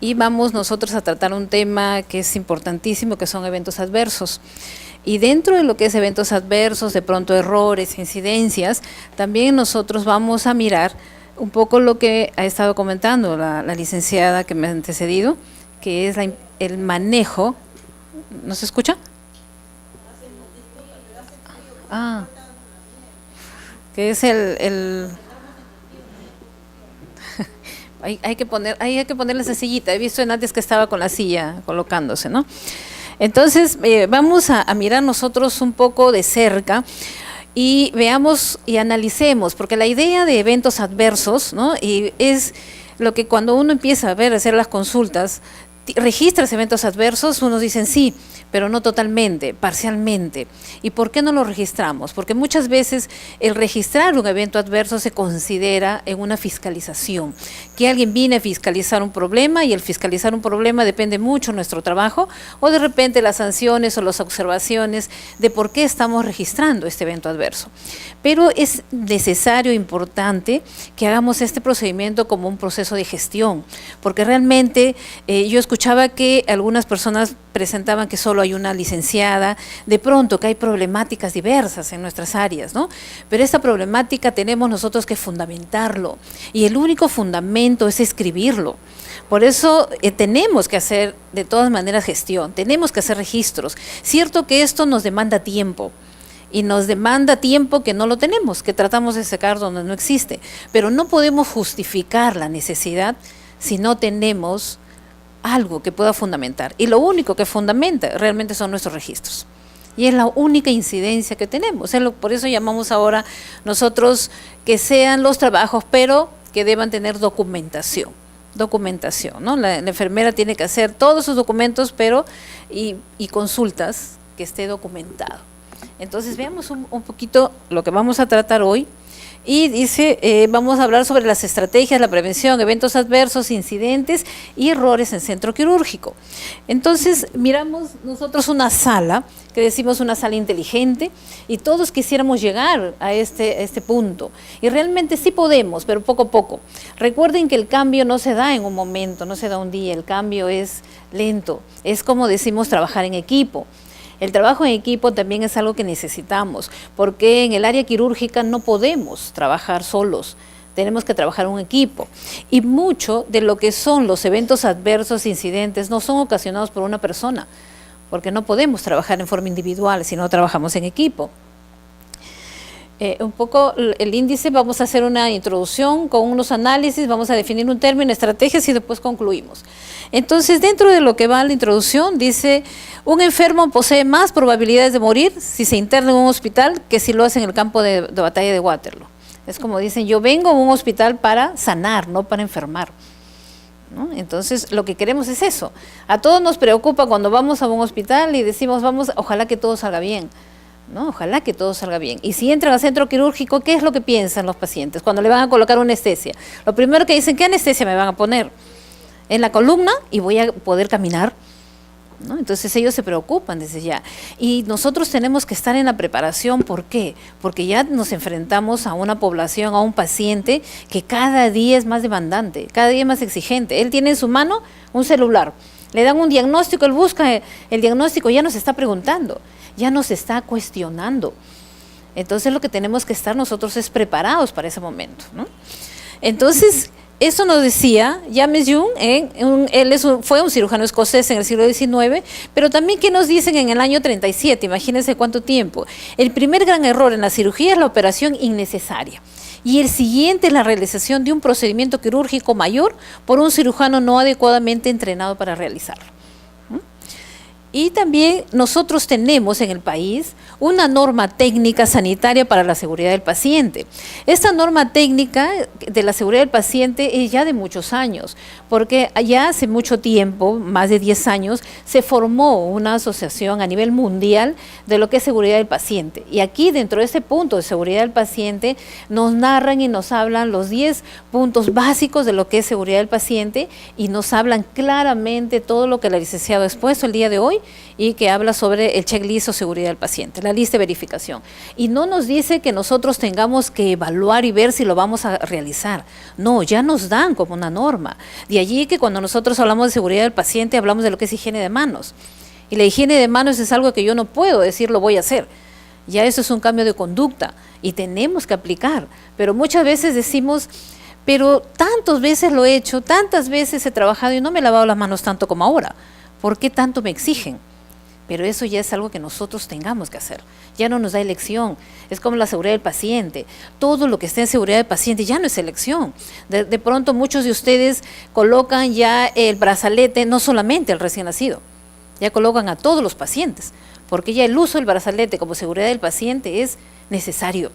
y vamos nosotros a tratar un tema que es importantísimo, que son eventos adversos. Y dentro de lo que es eventos adversos, de pronto errores, incidencias, también nosotros vamos a mirar un poco lo que ha estado comentando la licenciada que me ha antecedido, que es el manejo. ¿No se escucha? Que es hay que ponerle esa sillita. He visto en antes que estaba con la silla colocándose, ¿no? Entonces, vamos a mirar nosotros un poco de cerca y veamos y analicemos, porque la idea de eventos adversos, ¿no? Y es lo que cuando uno empieza a hacer las consultas, registras eventos adversos, unos dicen sí, pero no totalmente, parcialmente. ¿Y por qué no lo registramos? Porque muchas veces el registrar un evento adverso se considera en una fiscalización, que alguien viene a fiscalizar un problema y el fiscalizar un problema depende mucho de nuestro trabajo o de repente las sanciones o las observaciones de por qué estamos registrando este evento adverso. Pero es necesario, importante, que hagamos este procedimiento como un proceso de gestión, porque realmente yo escuchaba que algunas personas presentaban que solo hay una licenciada, de pronto que hay problemáticas diversas en nuestras áreas, ¿no? Pero esta problemática tenemos nosotros que fundamentarlo, y el único fundamento es escribirlo. Por eso tenemos que hacer de todas maneras gestión, tenemos que hacer registros. Cierto que esto nos demanda tiempo, y nos demanda tiempo que no lo tenemos, que tratamos de sacar donde no existe, pero no podemos justificar la necesidad si no tenemos algo que pueda fundamentar, y lo único que fundamenta realmente son nuestros registros, y es la única incidencia que tenemos. Por eso llamamos ahora nosotros que sean los trabajos, pero que deban tener documentación, ¿no? La enfermera tiene que hacer todos sus documentos, pero y consultas que esté documentado. Entonces veamos un poquito lo que vamos a tratar hoy. Y dice, vamos a hablar sobre las estrategias, la prevención, eventos adversos, incidentes y errores en centro quirúrgico. Entonces, miramos nosotros una sala, que decimos una sala inteligente, y todos quisiéramos llegar a este punto. Y realmente sí podemos, pero poco a poco. Recuerden que el cambio no se da en un momento, no se da un día, el cambio es lento. Es como decimos, trabajar en equipo. El trabajo en equipo también es algo que necesitamos, porque en el área quirúrgica no podemos trabajar solos, tenemos que trabajar en un equipo. Y mucho de lo que son los eventos adversos, incidentes, no son ocasionados por una persona, porque no podemos trabajar en forma individual si no trabajamos en equipo. Un poco el índice, vamos a hacer una introducción con unos análisis, vamos a definir un término, estrategias y después concluimos. Entonces, dentro de lo que va la introducción, dice, un enfermo posee más probabilidades de morir si se interna en un hospital que si lo hace en el campo de batalla de Waterloo. Es como dicen, yo vengo a un hospital para sanar, no para enfermar, ¿no? Entonces, lo que queremos es eso. A todos nos preocupa cuando vamos a un hospital y decimos, ojalá que todo salga bien, ¿no? Ojalá que todo salga bien. Y si entran al centro quirúrgico, ¿qué es lo que piensan los pacientes cuando le van a colocar una anestesia? Lo primero que dicen, ¿qué anestesia me van a poner? En la columna y voy a poder caminar, ¿no? Entonces ellos se preocupan desde ya. Y nosotros tenemos que estar en la preparación. ¿Por qué? Porque ya nos enfrentamos a una población, a un paciente que cada día es más demandante, cada día es más exigente. Él tiene en su mano un celular, le dan un diagnóstico, él busca el diagnóstico, ya nos está preguntando, ya nos está cuestionando. Entonces lo que tenemos que estar nosotros es preparados para ese momento, ¿no? Entonces, eso nos decía James Young, él fue un cirujano escocés en el siglo XIX, pero también ¿qué nos dicen en el año 37? Imagínense cuánto tiempo. El primer gran error en la cirugía es la operación innecesaria. Y el siguiente es la realización de un procedimiento quirúrgico mayor por un cirujano no adecuadamente entrenado para realizarlo. Y también nosotros tenemos en el país una norma técnica sanitaria para la seguridad del paciente. Esta norma técnica de la seguridad del paciente es ya de muchos años, porque ya hace mucho tiempo, más de 10 años, se formó una asociación a nivel mundial de lo que es seguridad del paciente. Y aquí dentro de ese punto de seguridad del paciente nos narran y nos hablan los 10 puntos básicos de lo que es seguridad del paciente y nos hablan claramente todo lo que la licenciada ha expuesto el día de hoy y que habla sobre el checklist o seguridad del paciente, la lista de verificación. Y no nos dice que nosotros tengamos que evaluar y ver si lo vamos a realizar. No, ya nos dan como una norma. De allí que cuando nosotros hablamos de seguridad del paciente, hablamos de lo que es higiene de manos. Y la higiene de manos es algo que yo no puedo decir lo voy a hacer. Ya eso es un cambio de conducta y tenemos que aplicar. Pero muchas veces decimos, pero tantas veces lo he hecho, tantas veces he trabajado y no me he lavado las manos tanto como ahora. ¿Por qué tanto me exigen? Pero eso ya es algo que nosotros tengamos que hacer. Ya no nos da elección. Es como la seguridad del paciente. Todo lo que esté en seguridad del paciente ya no es elección. De pronto muchos de ustedes colocan ya el brazalete, no solamente al recién nacido, ya colocan a todos los pacientes, porque ya el uso del brazalete como seguridad del paciente es necesario.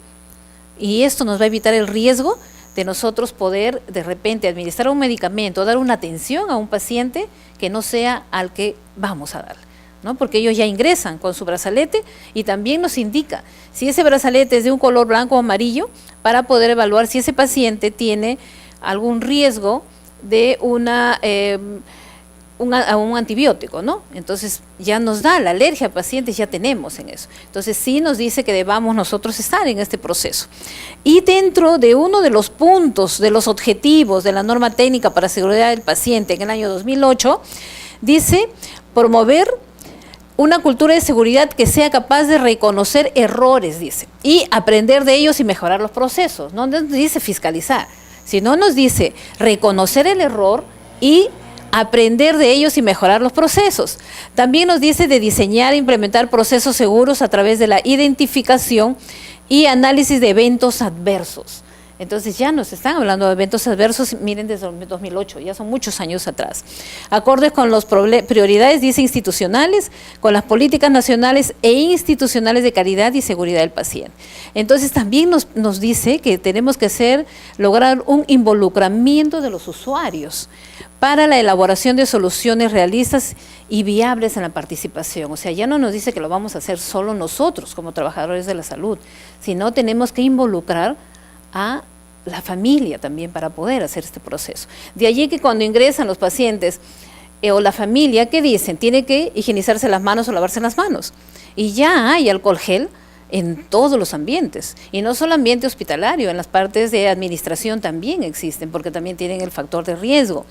Y esto nos va a evitar el riesgo de nosotros poder de repente administrar un medicamento, dar una atención a un paciente que no sea al que vamos a dar, ¿no? Porque ellos ya ingresan con su brazalete y también nos indica si ese brazalete es de un color blanco o amarillo para poder evaluar si ese paciente tiene algún riesgo de un antibiótico, ¿no? Entonces ya nos da la alergia a pacientes, ya tenemos en eso. Entonces sí nos dice que debamos nosotros estar en este proceso. Y dentro de uno de los puntos, de los objetivos de la norma técnica para seguridad del paciente en el año 2008, dice promover una cultura de seguridad que sea capaz de reconocer errores, dice, y aprender de ellos y mejorar los procesos. No nos dice fiscalizar, sino nos dice reconocer el error y aprender de ellos y mejorar los procesos. También nos dice de diseñar e implementar procesos seguros a través de la identificación y análisis de eventos adversos. Entonces ya nos están hablando de eventos adversos, miren, desde 2008, ya son muchos años atrás. Acordes con las prioridades, dice, institucionales, con las políticas nacionales e institucionales de calidad y seguridad del paciente. Entonces también nos dice que tenemos que lograr un involucramiento de los usuarios para la elaboración de soluciones realistas y viables en la participación. O sea, ya no nos dice que lo vamos a hacer solo nosotros como trabajadores de la salud, sino tenemos que involucrar a la familia también para poder hacer este proceso. De allí que cuando ingresan los pacientes o la familia, ¿qué dicen? Tiene que higienizarse las manos o lavarse las manos. Y ya hay alcohol gel en todos los ambientes, y no solo ambiente hospitalario, en las partes de administración también existen, porque también tienen el factor de riesgo.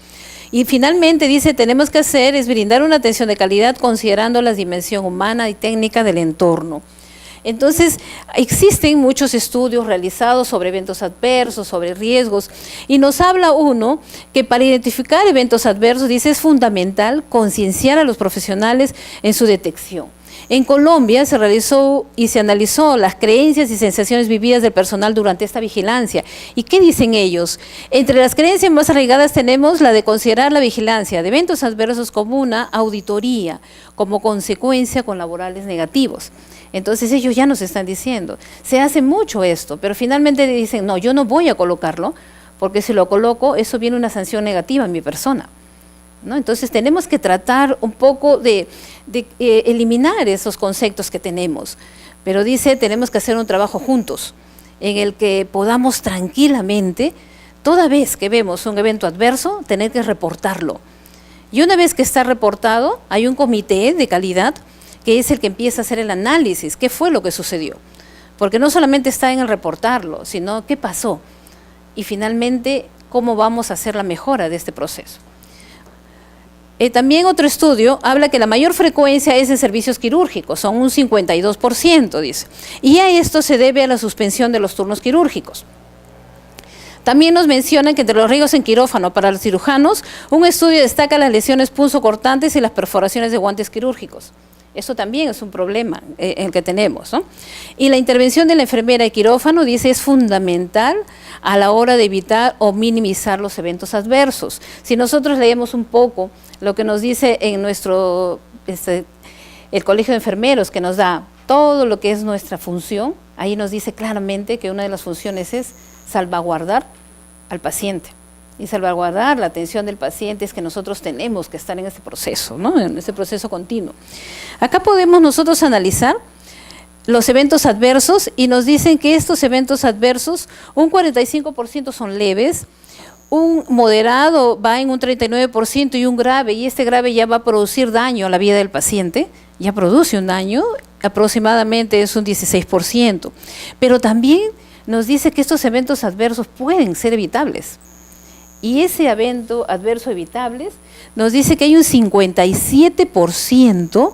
Y finalmente dice, tenemos que brindar una atención de calidad considerando la dimensión humana y técnica del entorno. Entonces, existen muchos estudios realizados sobre eventos adversos, sobre riesgos, y nos habla uno que para identificar eventos adversos, dice, es fundamental concienciar a los profesionales en su detección. En Colombia se realizó y se analizó las creencias y sensaciones vividas del personal durante esta vigilancia. ¿Y qué dicen ellos? Entre las creencias más arraigadas tenemos la de considerar la vigilancia de eventos adversos como una auditoría, como consecuencia con laborales negativos. Entonces ellos ya nos están diciendo, se hace mucho esto, pero finalmente dicen, no, yo no voy a colocarlo, porque si lo coloco, eso viene una sanción negativa en mi persona, ¿no? Entonces tenemos que tratar un poco de eliminar esos conceptos que tenemos, pero dice, tenemos que hacer un trabajo juntos, en el que podamos tranquilamente, toda vez que vemos un evento adverso, tener que reportarlo. Y una vez que está reportado, hay un comité de calidad que es el que empieza a hacer el análisis, qué fue lo que sucedió. Porque no solamente está en el reportarlo, sino qué pasó. Y finalmente, cómo vamos a hacer la mejora de este proceso. También otro estudio habla que la mayor frecuencia es en servicios quirúrgicos, son un 52%, dice. Y a esto se debe a la suspensión de los turnos quirúrgicos. También nos mencionan que entre los riesgos en quirófano para los cirujanos, un estudio destaca las lesiones punzocortantes y las perforaciones de guantes quirúrgicos. Eso también es un problema el que tenemos, ¿no? Y la intervención de la enfermera de quirófano, dice, es fundamental a la hora de evitar o minimizar los eventos adversos. Si nosotros leemos un poco lo que nos dice en nuestro, el Colegio de Enfermeros, que nos da todo lo que es nuestra función, ahí nos dice claramente que una de las funciones es salvaguardar al paciente. Y salvaguardar la atención del paciente es que nosotros tenemos que estar en este proceso, ¿no? En este proceso continuo. Acá podemos nosotros analizar los eventos adversos y nos dicen que estos eventos adversos, un 45% son leves, un moderado va en un 39% y un grave, y este grave ya va a producir daño a la vida del paciente, ya produce un daño, aproximadamente es un 16%. Pero también nos dice que estos eventos adversos pueden ser evitables. Y ese evento adverso evitable nos dice que hay un 57%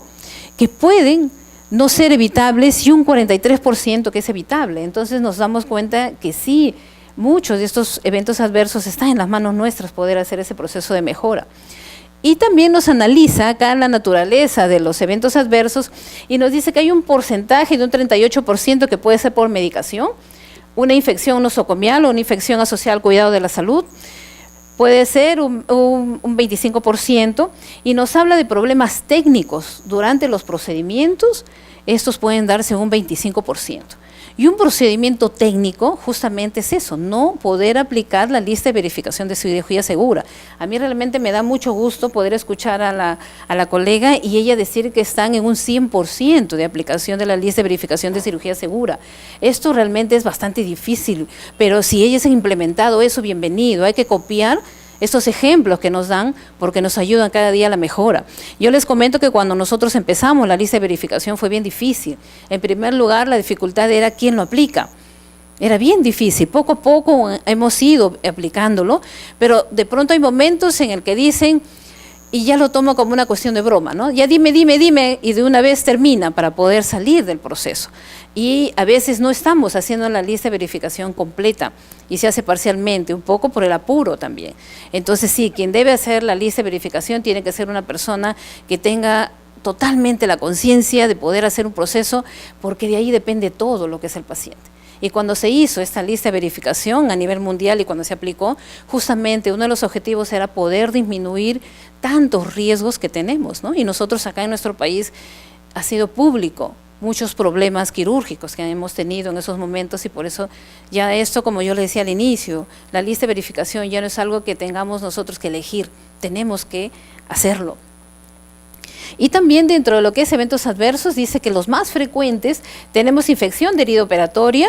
que pueden no ser evitables y un 43% que es evitable. Entonces nos damos cuenta que sí, muchos de estos eventos adversos están en las manos nuestras poder hacer ese proceso de mejora. Y también nos analiza acá la naturaleza de los eventos adversos y nos dice que hay un porcentaje de un 38% que puede ser por medicación, una infección nosocomial o una infección asociada al cuidado de la salud, puede ser un 25%, y nos habla de problemas técnicos durante los procedimientos, estos pueden darse un 25%. Y un procedimiento técnico justamente es eso, no poder aplicar la lista de verificación de cirugía segura. A mí realmente me da mucho gusto poder escuchar a la colega y ella decir que están en un 100% de aplicación de la lista de verificación de cirugía segura. Esto realmente es bastante difícil, pero si ellas han implementado eso, bienvenido. Hay que copiar estos ejemplos que nos dan porque nos ayudan cada día a la mejora. Yo les comento que cuando nosotros empezamos la lista de verificación fue bien difícil. En primer lugar, la dificultad era quién lo aplica. Era bien difícil, poco a poco hemos ido aplicándolo, pero de pronto hay momentos en el que dicen, y ya lo tomo como una cuestión de broma, ¿no? Ya dime, y de una vez termina para poder salir del proceso. Y a veces no estamos haciendo la lista de verificación completa y se hace parcialmente, un poco por el apuro también. Entonces sí, quien debe hacer la lista de verificación tiene que ser una persona que tenga totalmente la conciencia de poder hacer un proceso, porque de ahí depende todo lo que es el paciente. Y cuando se hizo esta lista de verificación a nivel mundial y cuando se aplicó, justamente uno de los objetivos era poder disminuir tantos riesgos que tenemos, ¿no? Y nosotros acá en nuestro país ha sido público muchos problemas quirúrgicos que hemos tenido en esos momentos, y por eso ya esto, como yo le decía al inicio, la lista de verificación ya no es algo que tengamos nosotros que elegir, tenemos que hacerlo. Y también dentro de lo que es eventos adversos, dice que los más frecuentes tenemos infección de herida operatoria,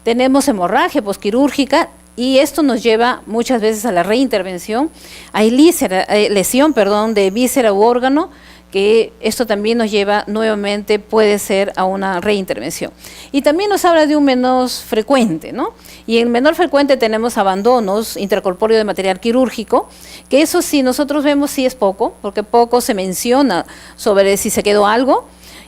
tenemos hemorragia posquirúrgica, y esto nos lleva muchas veces a la reintervención. Hay lesión de víscera u órgano, que esto también nos lleva nuevamente, puede ser a una reintervención. Y también nos habla de un menos frecuente, ¿no? Y en menor frecuente tenemos abandonos intracorpóreo de material quirúrgico, que eso sí nosotros vemos sí es poco, porque poco se menciona sobre si se quedó algo,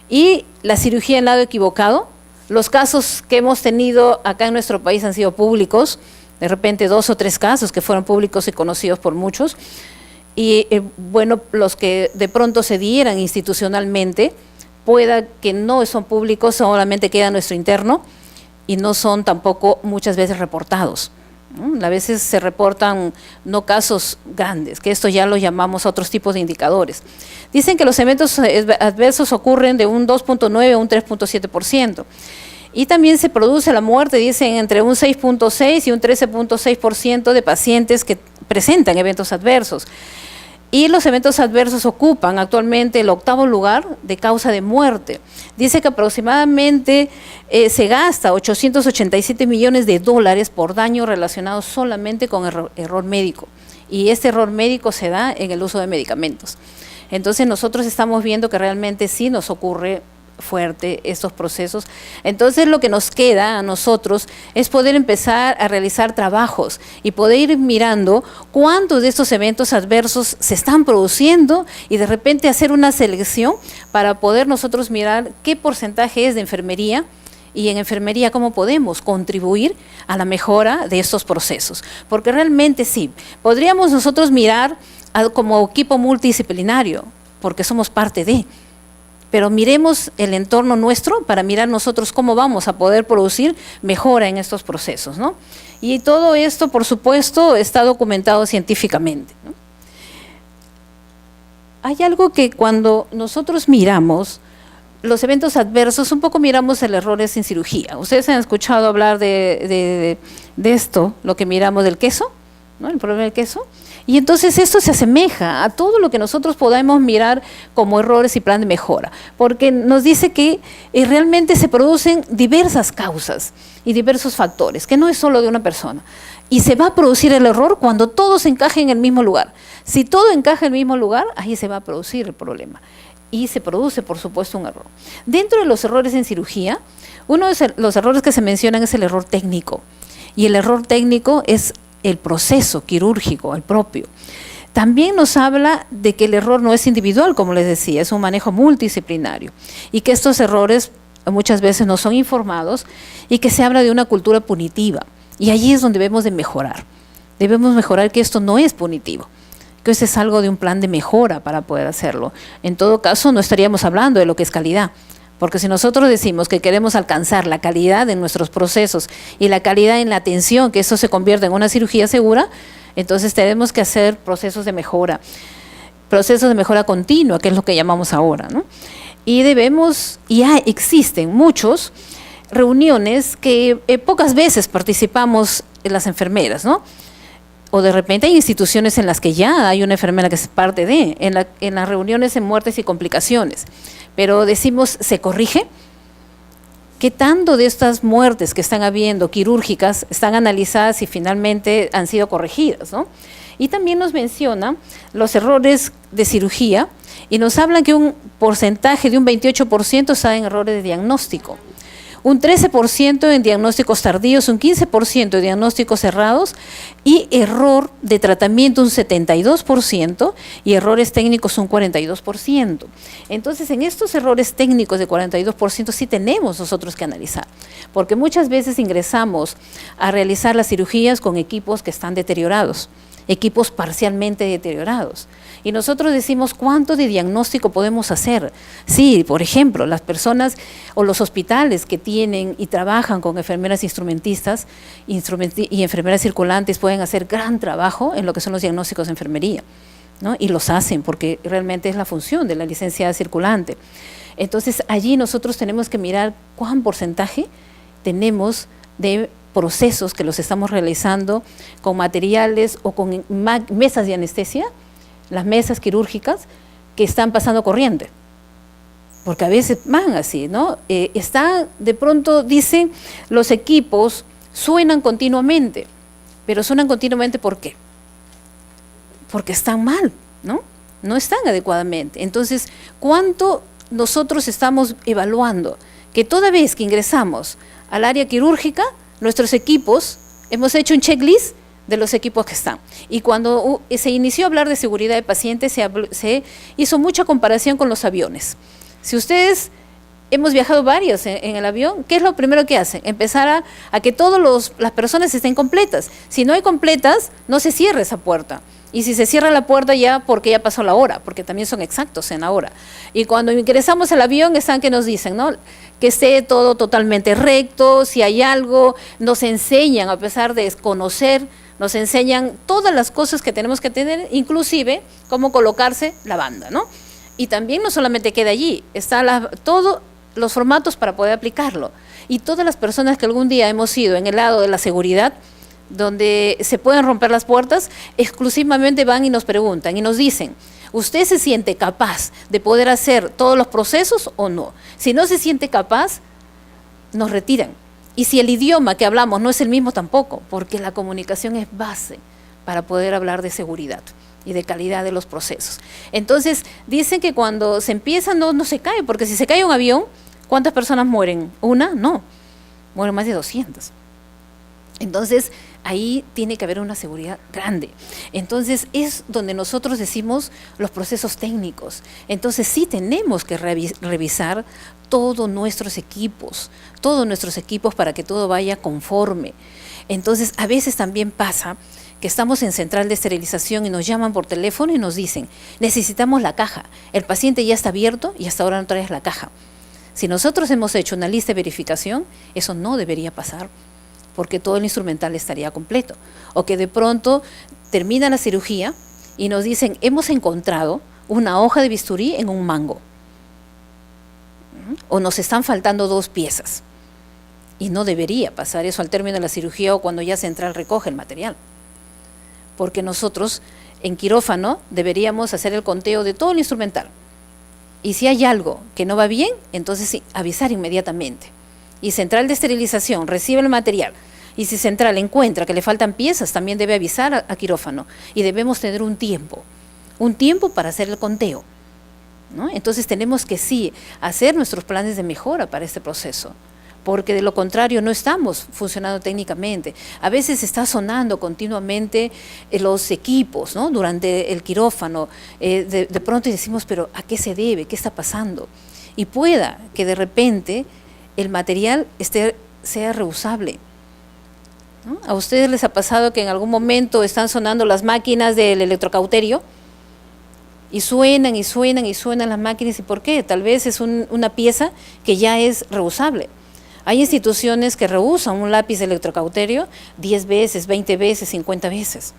y la cirugía en lado equivocado. Los casos que hemos tenido acá en nuestro país han sido públicos, de repente 2 o 3 casos que fueron públicos y conocidos por muchos, y bueno, los que de pronto se dieran institucionalmente, pueda que no son públicos, solamente queda nuestro interno y no son tampoco muchas veces reportados, ¿no? A veces se reportan no casos grandes, que esto ya lo llamamos a otros tipos de indicadores. Dicen que los eventos adversos ocurren de un 2.9 a un 3.7%. Y también se produce la muerte, dicen, entre un 6.6 y un 13.6% de pacientes que presentan eventos adversos. Y los eventos adversos ocupan actualmente el 8º lugar de causa de muerte. Dice que aproximadamente se gasta 887 millones de dólares por daño relacionado solamente con error médico. Y este error médico se da en el uso de medicamentos. Entonces nosotros estamos viendo que realmente sí nos ocurre fuerte estos procesos. Entonces lo que nos queda a nosotros es poder empezar a realizar trabajos y poder ir mirando cuántos de estos eventos adversos se están produciendo y de repente hacer una selección para poder nosotros mirar qué porcentaje es de enfermería, y en enfermería cómo podemos contribuir a la mejora de estos procesos. Porque realmente sí, podríamos nosotros mirar como equipo multidisciplinario, porque somos parte de, pero miremos el entorno nuestro para mirar nosotros cómo vamos a poder producir mejora en estos procesos, ¿no? Y todo esto, por supuesto, está documentado científicamente, ¿no? Hay algo que cuando nosotros miramos los eventos adversos, un poco miramos el errores en cirugía. Ustedes han escuchado hablar de esto, lo que miramos del queso, ¿no? El problema del queso. Y entonces esto se asemeja a todo lo que nosotros podemos mirar como errores y plan de mejora, porque nos dice que realmente se producen diversas causas y diversos factores, que no es solo de una persona. Y se va a producir el error cuando todo se encaje en el mismo lugar. Si todo encaja en el mismo lugar, ahí se va a producir el problema. Y se produce, por supuesto, un error. Dentro de los errores en cirugía, uno de los errores que se mencionan es el error técnico. Y el error técnico es el proceso quirúrgico, el propio. También nos habla de que el error no es individual, como les decía, es un manejo multidisciplinario. Y que estos errores muchas veces no son informados y que se habla de una cultura punitiva. Y allí es donde debemos de mejorar. Debemos mejorar que esto no es punitivo, que esto es algo de un plan de mejora para poder hacerlo. En todo caso, no estaríamos hablando de lo que es calidad, porque si nosotros decimos que queremos alcanzar la calidad en nuestros procesos y la calidad en la atención, que eso se convierta en una cirugía segura, entonces tenemos que hacer procesos de mejora continua, que es lo que llamamos ahora, ¿no? Y existen muchos reuniones que pocas veces participamos en las enfermeras, ¿no? O de repente hay instituciones en las que ya hay una enfermera que es parte en las reuniones en muertes y complicaciones, pero decimos, ¿se corrige? ¿Qué tanto de estas muertes que están habiendo quirúrgicas están analizadas y finalmente han sido corregidas, ¿no? Y también nos menciona los errores de cirugía y nos hablan que un porcentaje de un 28% está en errores de diagnóstico, un 13% en diagnósticos tardíos, un 15% en diagnósticos cerrados y error de tratamiento un 72% y errores técnicos un 42%. Entonces, en estos errores técnicos de 42% sí tenemos nosotros que analizar, porque muchas veces ingresamos a realizar las cirugías con equipos que están deteriorados, equipos parcialmente deteriorados. Y nosotros decimos, ¿cuánto de diagnóstico podemos hacer? Sí, por ejemplo, las personas o los hospitales que tienen y trabajan con enfermeras instrumentistas y enfermeras circulantes pueden hacer gran trabajo en lo que son los diagnósticos de enfermería, ¿no? Y los hacen porque realmente es la función de la licenciada circulante. Entonces, allí nosotros tenemos que mirar cuán porcentaje tenemos de procesos que los estamos realizando con materiales o con mesas de anestesia, las mesas quirúrgicas que están pasando corriente, porque a veces van así, ¿no? De pronto dicen, los equipos suenan continuamente, pero suenan continuamente ¿por qué? Porque están mal, ¿no? No están adecuadamente. Entonces, ¿cuánto nosotros estamos evaluando? Que toda vez que ingresamos al área quirúrgica, nuestros equipos, hemos hecho un checklist de los equipos que están. Y cuando se inició a hablar de seguridad de pacientes, se hizo mucha comparación con los aviones. Si ustedes, hemos viajado varios en el avión, ¿qué es lo primero que hacen? Empezar a que todas las personas estén completas. Si no hay completas, no se cierra esa puerta. Y si se cierra la puerta ya, porque ya pasó la hora, porque también son exactos en la hora. Y cuando ingresamos al avión, están que nos dicen, ¿no? Que esté todo totalmente recto, si hay algo, nos enseñan, a pesar de desconocer, nos enseñan todas las cosas que tenemos que tener, inclusive cómo colocarse la banda, ¿no? Y también no solamente queda allí, están todos los formatos para poder aplicarlo. Y todas las personas que algún día hemos ido en el lado de la seguridad, donde se pueden romper las puertas, exclusivamente van y nos preguntan y nos dicen, ¿usted se siente capaz de poder hacer todos los procesos o no? Si no se siente capaz, nos retiran. Y si el idioma que hablamos no es el mismo tampoco, porque la comunicación es base para poder hablar de seguridad y de calidad de los procesos. Entonces, dicen que cuando se empieza no se cae, porque si se cae un avión, ¿cuántas personas mueren? ¿Una? No, mueren más de 200. Entonces, ahí tiene que haber una seguridad grande. Entonces, es donde nosotros decimos los procesos técnicos. Entonces, sí tenemos que revisar todos nuestros equipos para que todo vaya conforme. Entonces, a veces también pasa que estamos en central de esterilización y nos llaman por teléfono y nos dicen, necesitamos la caja, el paciente ya está abierto y hasta ahora no traes la caja. Si nosotros hemos hecho una lista de verificación, eso no debería pasar, porque todo el instrumental estaría completo. O que de pronto termina la cirugía y nos dicen, hemos encontrado una hoja de bisturí en un mango. O nos están faltando 2 piezas. Y no debería pasar eso al término de la cirugía o cuando ya central recoge el material. Porque nosotros en quirófano deberíamos hacer el conteo de todo el instrumental. Y si hay algo que no va bien, entonces sí, avisar inmediatamente. Y central de esterilización recibe el material, Y si central encuentra que le faltan piezas, también debe avisar a quirófano. Y debemos tener un tiempo para hacer el conteo, ¿no? Entonces tenemos que sí hacer nuestros planes de mejora para este proceso, porque de lo contrario no estamos funcionando técnicamente. A veces está sonando continuamente los equipos, ¿no? Durante el quirófano, de pronto decimos, pero ¿a qué se debe? ¿Qué está pasando? Y pueda que de repente el material sea reusable, ¿no? ¿A ustedes les ha pasado que en algún momento están sonando las máquinas del electrocauterio? Y suenan y suenan y suenan las máquinas. ¿Y por qué? Tal vez es una pieza que ya es reusable. Hay instituciones que reusan un lápiz de electrocauterio 10 veces, 20 veces, 50 veces.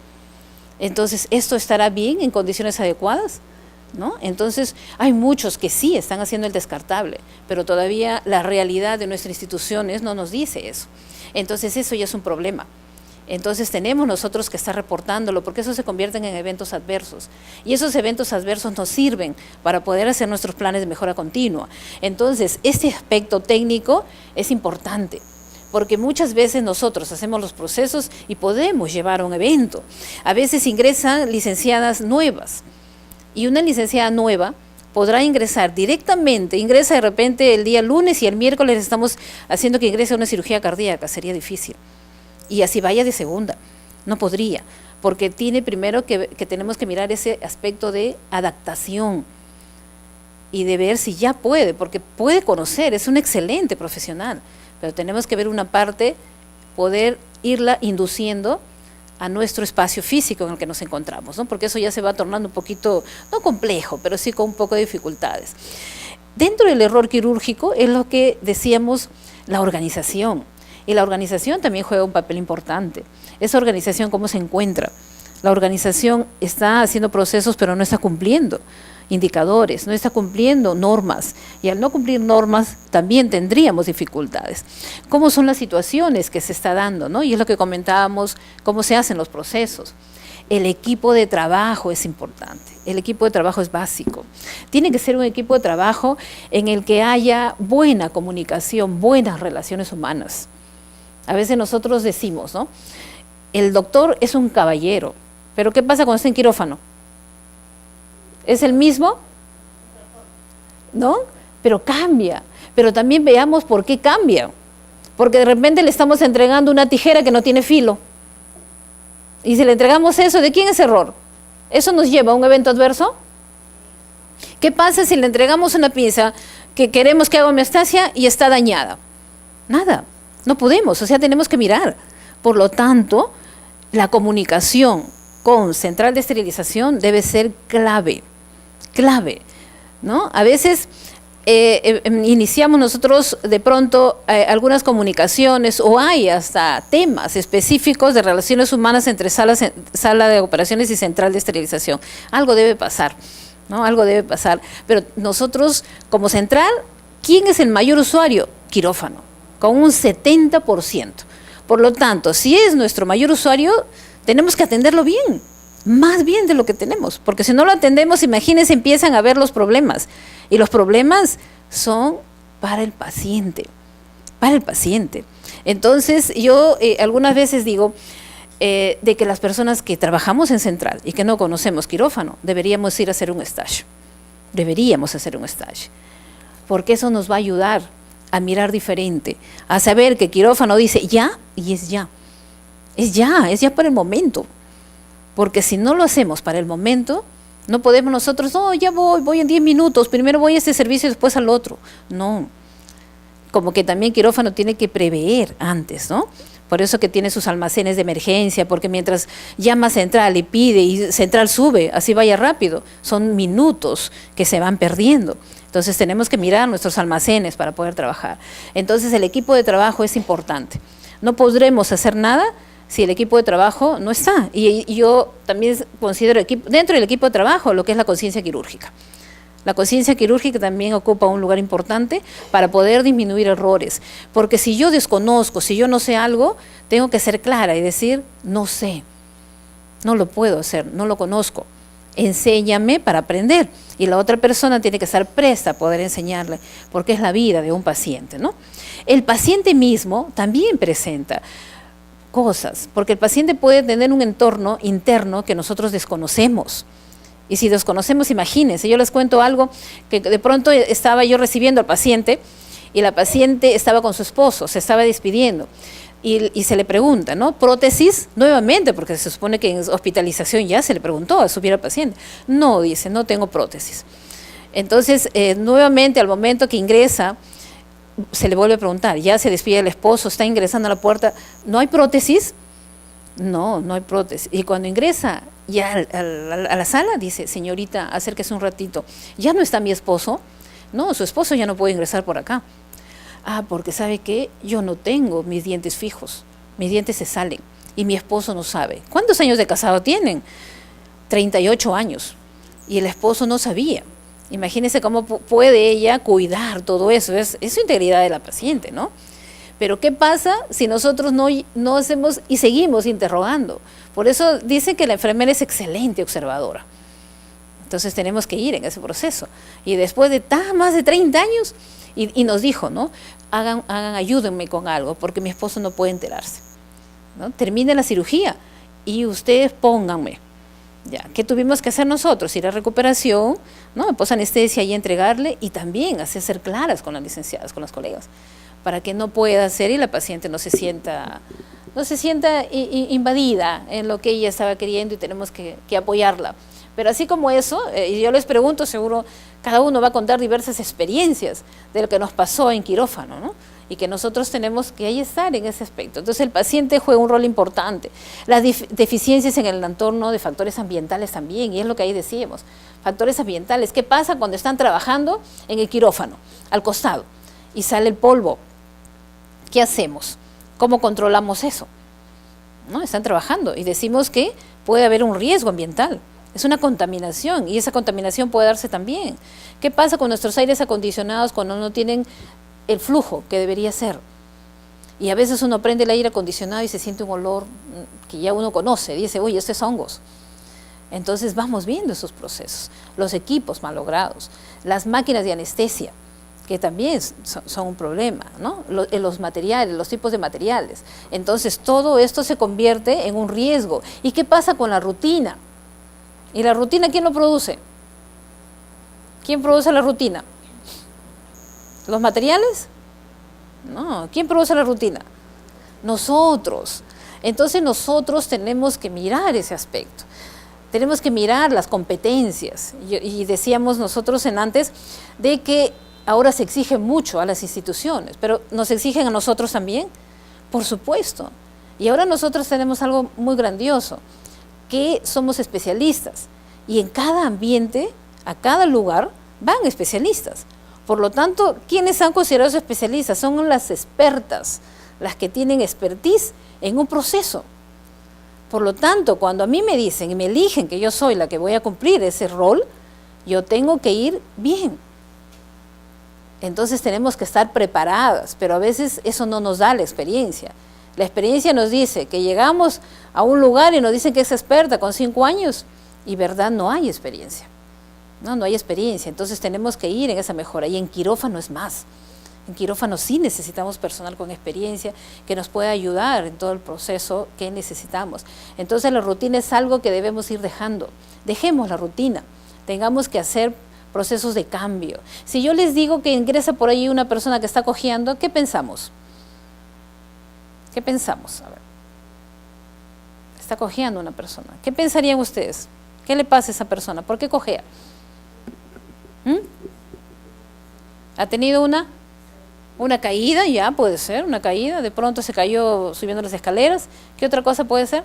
Entonces, ¿esto estará bien en condiciones adecuadas? ¿No? Entonces, hay muchos que sí están haciendo el descartable, pero todavía la realidad de nuestras instituciones no nos dice eso. Entonces, eso ya es un problema. Entonces tenemos nosotros que estar reportándolo, porque eso se convierten en eventos adversos. Y esos eventos adversos nos sirven para poder hacer nuestros planes de mejora continua. Entonces, este aspecto técnico es importante, porque muchas veces nosotros hacemos los procesos y podemos llevar a un evento. A veces ingresan licenciadas nuevas, y una licenciada nueva podrá ingresar directamente, ingresa de repente el día lunes y el miércoles estamos haciendo que ingrese a una cirugía cardíaca, sería difícil. Y así vaya de segunda, no podría, porque tiene primero que tenemos que mirar ese aspecto de adaptación y de ver si ya puede, porque puede conocer, es un excelente profesional, pero tenemos que ver una parte, poder irla induciendo a nuestro espacio físico en el que nos encontramos, ¿no? Porque eso ya se va tornando un poquito, no complejo, pero sí con un poco de dificultades. Dentro del error quirúrgico es lo que decíamos, la organización. Y la organización también juega un papel importante. Esa organización, ¿cómo se encuentra? La organización está haciendo procesos, pero no está cumpliendo indicadores, no está cumpliendo normas. Y al no cumplir normas, también tendríamos dificultades. ¿Cómo son las situaciones que se está dando, ¿no? Y es lo que comentábamos, cómo se hacen los procesos. El equipo de trabajo es importante, el equipo de trabajo es básico. Tiene que ser un equipo de trabajo en el que haya buena comunicación, buenas relaciones humanas. A veces nosotros decimos, ¿no? El doctor es un caballero, pero ¿qué pasa cuando está en quirófano? ¿Es el mismo? ¿No? Pero cambia. Pero también veamos por qué cambia. Porque de repente le estamos entregando una tijera que no tiene filo. Y si le entregamos eso, ¿de quién es error? ¿Eso nos lleva a un evento adverso? ¿Qué pasa si le entregamos una pinza que queremos que haga homeostasia y está dañada? Nada. No podemos, o sea, tenemos que mirar. Por lo tanto, la comunicación con central de esterilización debe ser clave, ¿no? A veces iniciamos nosotros de pronto algunas comunicaciones o hay hasta temas específicos de relaciones humanas entre sala de operaciones y central de esterilización. Algo debe pasar, ¿no? Algo debe pasar. Pero nosotros, como central, ¿quién es el mayor usuario? Quirófano, con un 70%. Por lo tanto, si es nuestro mayor usuario, tenemos que atenderlo bien, más bien de lo que tenemos, porque si no lo atendemos, imagínense, empiezan a ver los problemas, y los problemas son para el paciente, Entonces, yo algunas veces digo de que las personas que trabajamos en central y que no conocemos quirófano, deberíamos ir a hacer un stage, porque eso nos va a ayudar a mirar diferente, a saber que quirófano dice ya, y es ya para el momento, porque si no lo hacemos para el momento, no podemos nosotros, no, ya voy en 10 minutos, primero voy a este servicio y después al otro, no, como que también quirófano tiene que prever antes, ¿no? Por eso que tiene sus almacenes de emergencia, porque mientras llama central y pide y central sube, así vaya rápido, son minutos que se van perdiendo. Entonces tenemos que mirar nuestros almacenes para poder trabajar. Entonces el equipo de trabajo es importante. No podremos hacer nada si el equipo de trabajo no está. Y yo también considero dentro del equipo de trabajo lo que es la conciencia quirúrgica. La conciencia quirúrgica también ocupa un lugar importante para poder disminuir errores. Porque si yo desconozco, si yo no sé algo, tengo que ser clara y decir, no sé, no lo puedo hacer, no lo conozco. Enséñame para aprender. Y la otra persona tiene que estar presta a poder enseñarle, porque es la vida de un paciente, ¿no? El paciente mismo también presenta cosas, porque el paciente puede tener un entorno interno que nosotros desconocemos. Y si desconocemos, imagínense, yo les cuento algo, que de pronto estaba yo recibiendo al paciente y la paciente estaba con su esposo, se estaba despidiendo. Y se le pregunta, ¿no? ¿Prótesis? Nuevamente, porque se supone que en hospitalización ya se le preguntó a subir al paciente. No, dice, no tengo prótesis. Entonces, nuevamente, al momento que ingresa, se le vuelve a preguntar, ya se despide el esposo, está ingresando a la puerta, ¿no hay prótesis? No, no hay prótesis. Y cuando ingresa ya a la sala, dice, señorita, acérquese un ratito, ¿ya no está mi esposo? No, su esposo ya no puede ingresar por acá. Ah, porque ¿sabe qué? Yo no tengo mis dientes fijos, mis dientes se salen y mi esposo no sabe. ¿Cuántos años de casado tienen? 38 años. Y el esposo no sabía. Imagínense cómo puede ella cuidar todo eso, es su integridad de la paciente, ¿no? Pero ¿qué pasa si nosotros no hacemos y seguimos interrogando? Por eso dice que la enfermera es excelente observadora. Entonces tenemos que ir en ese proceso. Y después de más de 30 años, y nos dijo, ¿no? Ayúdenme con algo, porque mi esposo no puede enterarse, ¿no? Termine la cirugía y ustedes pónganme. Ya, ¿qué tuvimos que hacer nosotros? Ir a recuperación, ¿no? Posanestesia y entregarle, y también ser claras con las licenciadas, con las colegas, para que no pueda hacer y la paciente no se sienta invadida en lo que ella estaba queriendo, y tenemos que apoyarla. Pero así como eso, y yo les pregunto, seguro cada uno va a contar diversas experiencias de lo que nos pasó en quirófano, ¿no? Y que nosotros tenemos que ahí estar en ese aspecto. Entonces el paciente juega un rol importante. Las deficiencias en el entorno de factores ambientales también, y es lo que ahí decíamos, factores ambientales. ¿Qué pasa cuando están trabajando en el quirófano, al costado, y sale el polvo? ¿Qué hacemos? ¿Cómo controlamos eso? ¿No? Están trabajando y decimos que puede haber un riesgo ambiental. Es una contaminación, y esa contaminación puede darse también. ¿Qué pasa con nuestros aires acondicionados cuando no tienen el flujo que debería ser? Y a veces uno prende el aire acondicionado y se siente un olor que ya uno conoce, dice, uy, estos son hongos. Entonces vamos viendo esos procesos. Los equipos malogrados, las máquinas de anestesia, que también son un problema, ¿no? Los materiales, los tipos de materiales. Entonces todo esto se convierte en un riesgo. ¿Y qué pasa con la rutina? ¿Y la rutina quién lo produce? ¿Quién produce la rutina? ¿Los materiales? No, ¿quién produce la rutina? Nosotros. Entonces nosotros tenemos que mirar ese aspecto. Tenemos que mirar las competencias. Y decíamos nosotros antes de que ahora se exige mucho a las instituciones, pero ¿nos exigen a nosotros también? Por supuesto. Y ahora nosotros tenemos algo muy grandioso, que somos especialistas, y en cada ambiente, a cada lugar, van especialistas. Por lo tanto, ¿quiénes han considerado especialistas? Son las expertas, las que tienen expertise en un proceso. Por lo tanto, cuando a mí me dicen y me eligen que yo soy la que voy a cumplir ese rol, yo tengo que ir bien. Entonces tenemos que estar preparadas, pero a veces eso no nos da la experiencia. La experiencia nos dice que llegamos a un lugar y nos dicen que es experta con 5 años, y verdad no hay experiencia. No hay experiencia. Entonces tenemos que ir en esa mejora. Y en quirófano es más. En quirófano sí necesitamos personal con experiencia que nos pueda ayudar en todo el proceso que necesitamos. Entonces la rutina es algo que debemos ir dejando. Dejemos la rutina. Tengamos que hacer procesos de cambio. Si yo les digo que ingresa por ahí una persona que está cojeando, ¿qué pensamos? ¿Qué pensamos? A ver. Está cojeando una persona. ¿Qué pensarían ustedes? ¿Qué le pasa a esa persona? ¿Por qué cojea? ¿Ha tenido una caída? Ya, puede ser, una caída. De pronto se cayó subiendo las escaleras. ¿Qué otra cosa puede ser?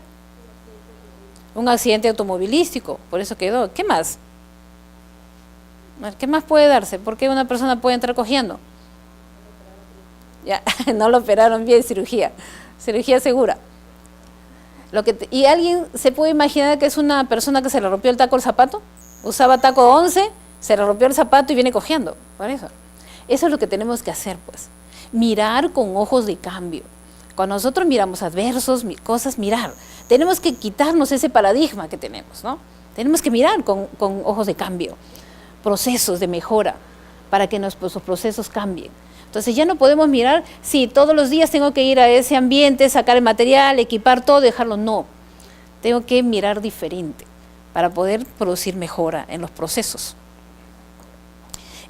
Un accidente automovilístico, por eso quedó. ¿Qué más? ¿Qué más puede darse? ¿Por qué una persona puede entrar cojeando? Ya, no lo operaron bien, cirugía segura. ¿Y alguien se puede imaginar que es una persona que se le rompió el taco al zapato? Usaba taco 11, se le rompió el zapato y viene cojeando. Por eso. Eso es lo que tenemos que hacer, pues. Mirar con ojos de cambio. Cuando nosotros miramos adversos, cosas, mirar. Tenemos que quitarnos ese paradigma que tenemos, ¿no? Tenemos que mirar con ojos de cambio. Procesos de mejora. para que nuestros procesos cambien. Entonces ya no podemos mirar, sí, todos los días tengo que ir a ese ambiente, sacar el material, equipar todo, dejarlo. No, tengo que mirar diferente para poder producir mejora en los procesos.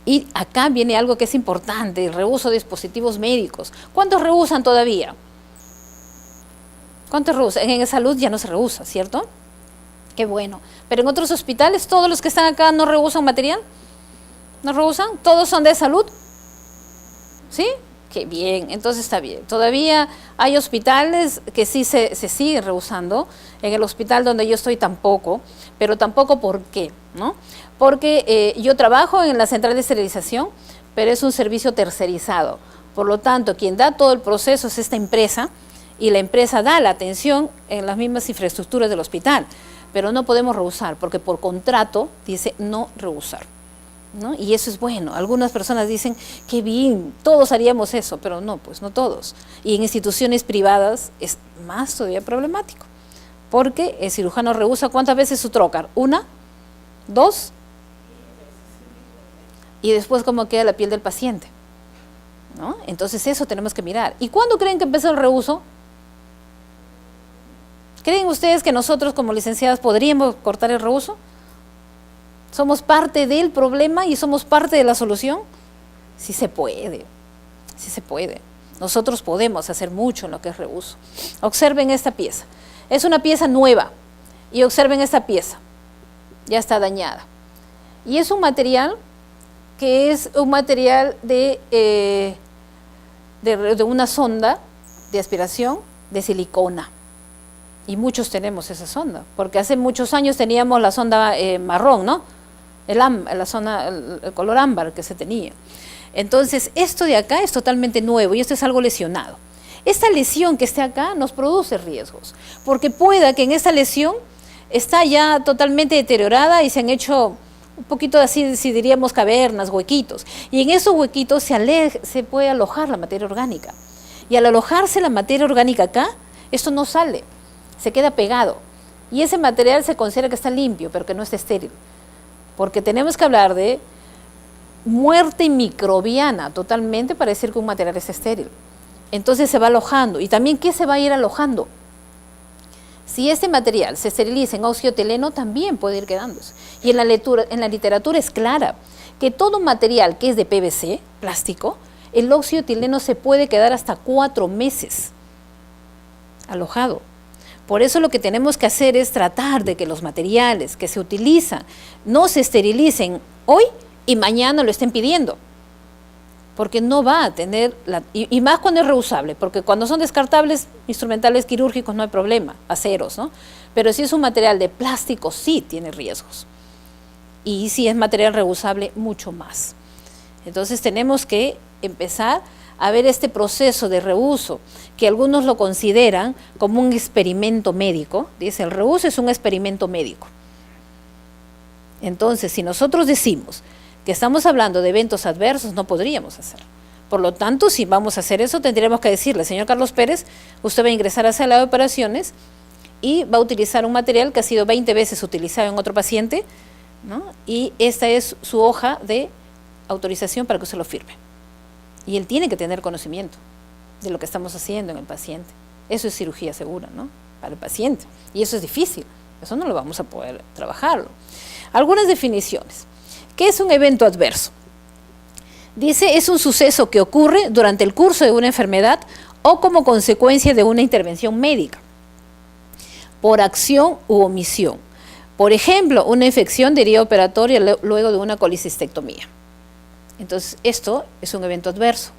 Y acá viene algo que es importante, el reuso de dispositivos médicos. ¿Cuántos reusan todavía? ¿Cuántos reusan? En salud ya no se reusa, ¿cierto? Qué bueno. Pero en otros hospitales, ¿todos los que están acá no reusan material? ¿No reusan? ¿Todos son de salud? ¿Sí? Qué bien, entonces está bien. Todavía hay hospitales que sí se siguen rehusando. En el hospital donde yo estoy tampoco, pero tampoco ¿por qué? ¿No? Porque yo trabajo en la central de esterilización, pero es un servicio tercerizado. Por lo tanto, quien da todo el proceso es esta empresa, y la empresa da la atención en las mismas infraestructuras del hospital, pero no podemos rehusar, porque por contrato dice no rehusar, ¿no? Y eso es bueno. Algunas personas dicen, qué bien, todos haríamos eso, pero no, pues no todos. Y en instituciones privadas es más todavía problemático, porque el cirujano rehúsa ¿cuántas veces su trocar? ¿1? ¿2? Y después cómo queda la piel del paciente, ¿no? Entonces eso tenemos que mirar. ¿Y cuándo creen que empezó el reuso? ¿Creen ustedes que nosotros como licenciadas podríamos cortar el reuso? ¿Somos parte del problema y somos parte de la solución? Sí se puede, sí se puede. Nosotros podemos hacer mucho en lo que es reuso. Observen esta pieza. Es una pieza nueva y observen esta pieza. Ya está dañada. Y es un material que es un material de una sonda de aspiración de silicona. Y muchos tenemos esa sonda, porque hace muchos años teníamos la sonda marrón, ¿no? El color ámbar que se tenía. Entonces, esto de acá es totalmente nuevo y esto es algo lesionado. Esta lesión que esté acá nos produce riesgos, porque pueda que en esta lesión está ya totalmente deteriorada y se han hecho un poquito así, si diríamos cavernas, huequitos. Y en esos huequitos se puede alojar la materia orgánica. Y al alojarse la materia orgánica acá, esto no sale, se queda pegado. Y ese material se considera que está limpio, pero que no está estéril. Porque tenemos que hablar de muerte microbiana totalmente para decir que un material es estéril. Entonces se va alojando. Y también, ¿qué se va a ir alojando? Si este material se esteriliza en óxido etileno, también puede ir quedándose. Y en la literatura es clara que todo material que es de PVC, plástico, el óxido etileno se puede quedar hasta 4 meses alojado. Por eso lo que tenemos que hacer es tratar de que los materiales que se utilizan no se esterilicen hoy y mañana lo estén pidiendo. Porque no va a tener, y más cuando es reusable, porque cuando son descartables, instrumentales quirúrgicos no hay problema, aceros, ¿no? Pero si es un material de plástico, sí tiene riesgos. Y si es material reusable, mucho más. Entonces tenemos que empezar a ver este proceso de reuso, que algunos lo consideran como un experimento médico. Dice, el reuso es un experimento médico. Entonces, si nosotros decimos que estamos hablando de eventos adversos, no podríamos hacerlo. Por lo tanto, si vamos a hacer eso, tendríamos que decirle, señor Carlos Pérez, usted va a ingresar a sala de operaciones y va a utilizar un material que ha sido 20 veces utilizado en otro paciente, ¿no? Y esta es su hoja de autorización para que usted lo firme. Y él tiene que tener conocimiento de lo que estamos haciendo en el paciente. Eso es cirugía segura, ¿no? Para el paciente. Y eso es difícil. Eso no lo vamos a poder trabajarlo. Algunas definiciones. ¿Qué es un evento adverso? Dice, es un suceso que ocurre durante el curso de una enfermedad o como consecuencia de una intervención médica, por acción u omisión. Por ejemplo, una infección de herida operatoria luego de una colecistectomía. Entonces, esto es un evento adverso.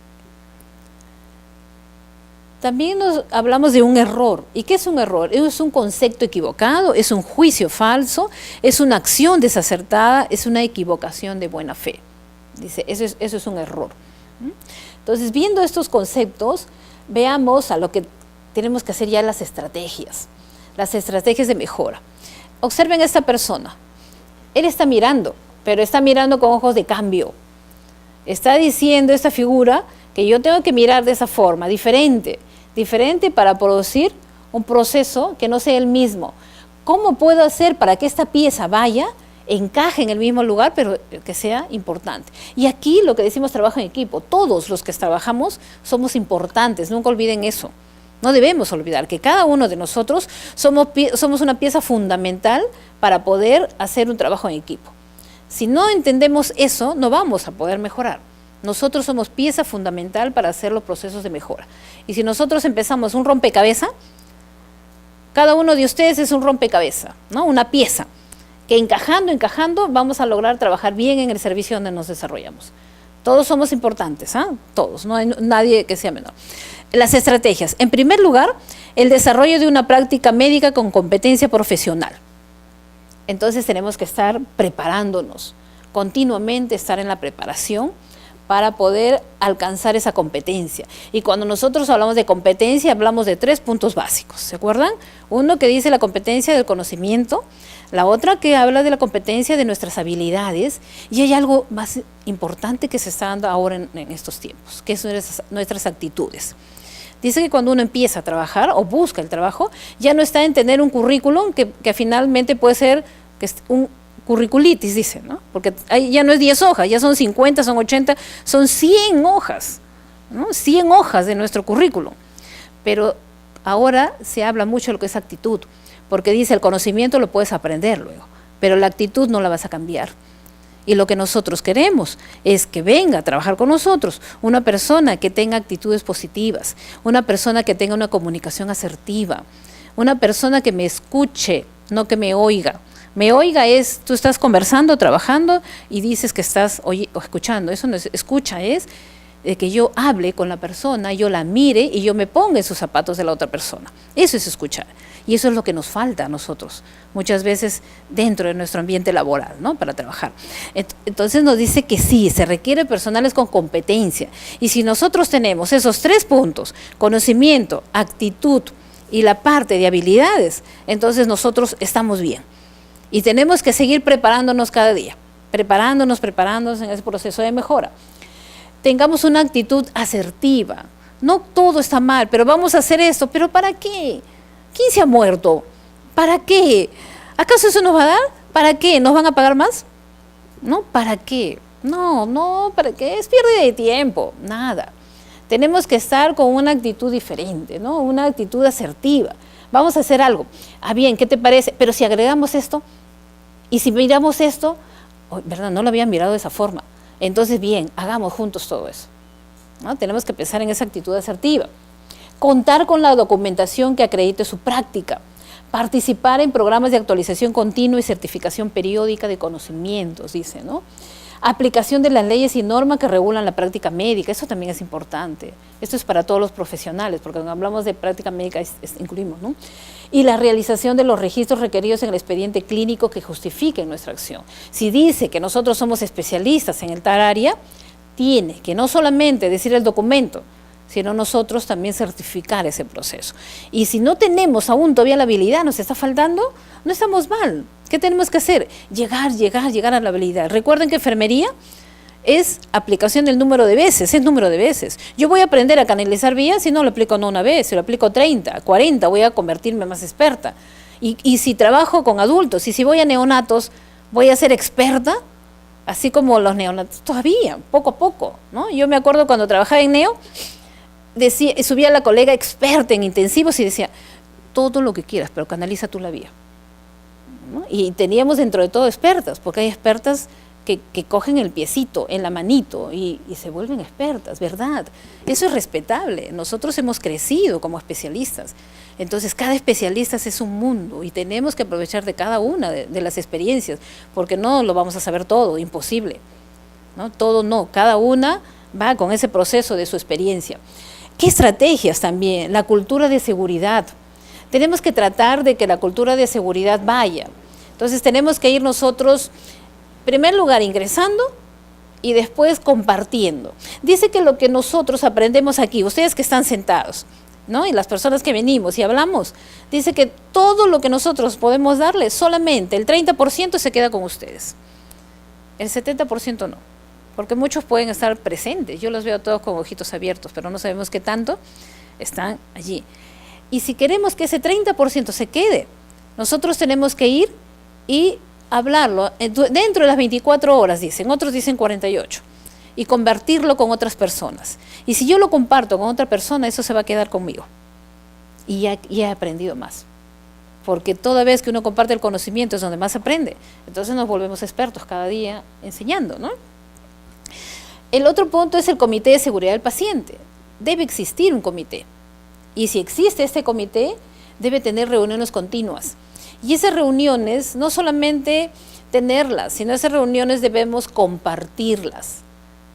También hablamos de un error. ¿Y qué es un error? Es un concepto equivocado, es un juicio falso, es una acción desacertada, es una equivocación de buena fe. Dice, eso es un error. Entonces, viendo estos conceptos, veamos a lo que tenemos que hacer ya las estrategias de mejora. Observen a esta persona. Él está mirando, pero está mirando con ojos de cambio. Está diciendo esta figura que yo tengo que mirar de esa forma, diferente para producir un proceso que no sea el mismo. ¿Cómo puedo hacer para que esta pieza vaya encaje en el mismo lugar, pero que sea importante. Y aquí lo que decimos trabajo en equipo, todos los que trabajamos somos importantes, nunca olviden eso. No debemos olvidar que cada uno de nosotros somos una pieza fundamental para poder hacer un trabajo en equipo. Si no entendemos eso, no vamos a poder mejorar. Nosotros somos pieza fundamental para hacer los procesos de mejora. Y si nosotros empezamos un rompecabezas, cada uno de ustedes es un rompecabezas, ¿no? Una pieza que encajando, vamos a lograr trabajar bien en el servicio donde nos desarrollamos. Todos somos importantes, ¿ah? Todos, no hay nadie que sea menor. Las estrategias. En primer lugar, el desarrollo de una práctica médica con competencia profesional. Entonces tenemos que estar preparándonos, continuamente estar en la preparación para poder alcanzar esa competencia. Y cuando nosotros hablamos de competencia, hablamos de 3 puntos básicos, ¿se acuerdan? Uno que dice la competencia del conocimiento, la otra que habla de la competencia de nuestras habilidades, y hay algo más importante que se está dando ahora en estos tiempos, que son nuestras actitudes. Dice que cuando uno empieza a trabajar o busca el trabajo, ya no está en tener un currículum que finalmente puede ser un curriculitis, dice, ¿no? Porque ahí ya no es 10 hojas, ya son 50, son 80, son 100 hojas, ¿no? 100 hojas de nuestro currículum. Pero ahora se habla mucho de lo que es actitud, porque dice el conocimiento lo puedes aprender luego, pero la actitud no la vas a cambiar. Y lo que nosotros queremos es que venga a trabajar con nosotros una persona que tenga actitudes positivas, una persona que tenga una comunicación asertiva, una persona que me escuche, no que me oiga. Me oiga es, tú estás conversando, trabajando y dices que estás escuchando. Eso no es escucha, es que yo hable con la persona, yo la mire y yo me ponga en sus zapatos de la otra persona. Eso es escuchar. Y eso es lo que nos falta a nosotros, muchas veces dentro de nuestro ambiente laboral, ¿no? Para trabajar. Entonces nos dice que sí, se requiere personales con competencia. Y si nosotros tenemos esos 3 puntos, conocimiento, actitud y la parte de habilidades, entonces nosotros estamos bien. Y tenemos que seguir preparándonos cada día, preparándonos en ese proceso de mejora. Tengamos una actitud asertiva. No todo está mal, pero vamos a hacer esto. ¿Pero para qué? ¿Quién se ha muerto? ¿Para qué? ¿Acaso eso nos va a dar? ¿Para qué? ¿Nos van a pagar más? ¿No? ¿Para qué? No, ¿para qué? Es pérdida de tiempo, nada. Tenemos que estar con una actitud diferente, ¿no? Una actitud asertiva. Vamos a hacer algo. Ah, bien, ¿qué te parece? Pero si agregamos esto, y si miramos esto, ¿verdad? No lo habían mirado de esa forma. Entonces, bien, hagamos juntos todo eso, ¿no? Tenemos que pensar en esa actitud asertiva. Contar con la documentación que acredite su práctica. Participar en programas de actualización continua y certificación periódica de conocimientos, dice, ¿no? Aplicación de las leyes y normas que regulan la práctica médica, eso también es importante. Esto es para todos los profesionales, porque cuando hablamos de práctica médica incluimos, ¿no? Y la realización de los registros requeridos en el expediente clínico que justifiquen nuestra acción. Si dice que nosotros somos especialistas en el tal área, tiene que no solamente decir el documento, sino nosotros también certificar ese proceso. Y si no tenemos aún todavía la habilidad, nos está faltando, no estamos mal. ¿Qué tenemos que hacer? Llegar a la habilidad. Recuerden que enfermería es aplicación del número de veces, es número de veces. Yo voy a aprender a canalizar vías si no lo aplico no una vez, si lo aplico 30, 40, voy a convertirme más experta. Y si trabajo con adultos, y si voy a neonatos, voy a ser experta, así como los neonatos, todavía, poco a poco, ¿no? Yo me acuerdo cuando trabajaba en neo, subía la colega experta en intensivos y decía, todo lo que quieras, pero canaliza tú la vía, ¿no? Y teníamos dentro de todo expertas, porque hay expertas que cogen el piecito en la manito y se vuelven expertas, ¿verdad? Eso es respetable. Nosotros hemos crecido como especialistas. Entonces, cada especialista es un mundo y tenemos que aprovechar de cada una de las experiencias, porque no lo vamos a saber todo, imposible, ¿no? Todo no, cada una va con ese proceso de su experiencia. ¿Qué estrategias también? La cultura de seguridad. Tenemos que tratar de que la cultura de seguridad vaya. Entonces tenemos que ir nosotros, en primer lugar, ingresando y después compartiendo. Dice que lo que nosotros aprendemos aquí, ustedes que están sentados, ¿no? Y las personas que venimos y hablamos, dice que todo lo que nosotros podemos darles, solamente el 30% se queda con ustedes. El 70% no. Porque muchos pueden estar presentes, yo los veo a todos con ojitos abiertos, pero no sabemos qué tanto están allí. Y si queremos que ese 30% se quede, nosotros tenemos que ir y hablarlo dentro de las 24 horas, dicen, otros dicen 48, y convertirlo con otras personas. Y si yo lo comparto con otra persona, eso se va a quedar conmigo. Y ya he aprendido más. Porque toda vez que uno comparte el conocimiento es donde más aprende. Entonces nos volvemos expertos cada día enseñando, ¿no? El otro punto es el comité de seguridad del paciente. Debe existir un comité. Y si existe este comité, debe tener reuniones continuas. Y esas reuniones, no solamente tenerlas, sino esas reuniones debemos compartirlas,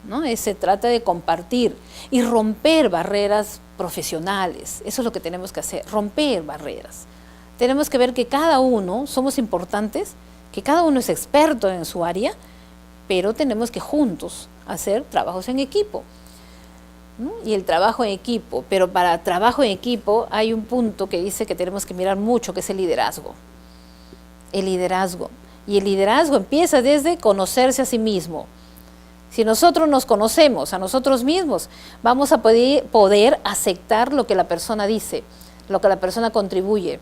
¿no? Se trata de compartir y romper barreras profesionales. Eso es lo que tenemos que hacer, romper barreras. Tenemos que ver que cada uno somos importantes, que cada uno es experto en su área, pero tenemos que juntos hacer trabajos en equipo, ¿no? Y el trabajo en equipo, pero para trabajo en equipo hay un punto que dice que tenemos que mirar mucho, que es el liderazgo. El liderazgo. Y el liderazgo empieza desde conocerse a sí mismo. Si nosotros nos conocemos a nosotros mismos, vamos a poder aceptar lo que la persona dice, lo que la persona contribuye.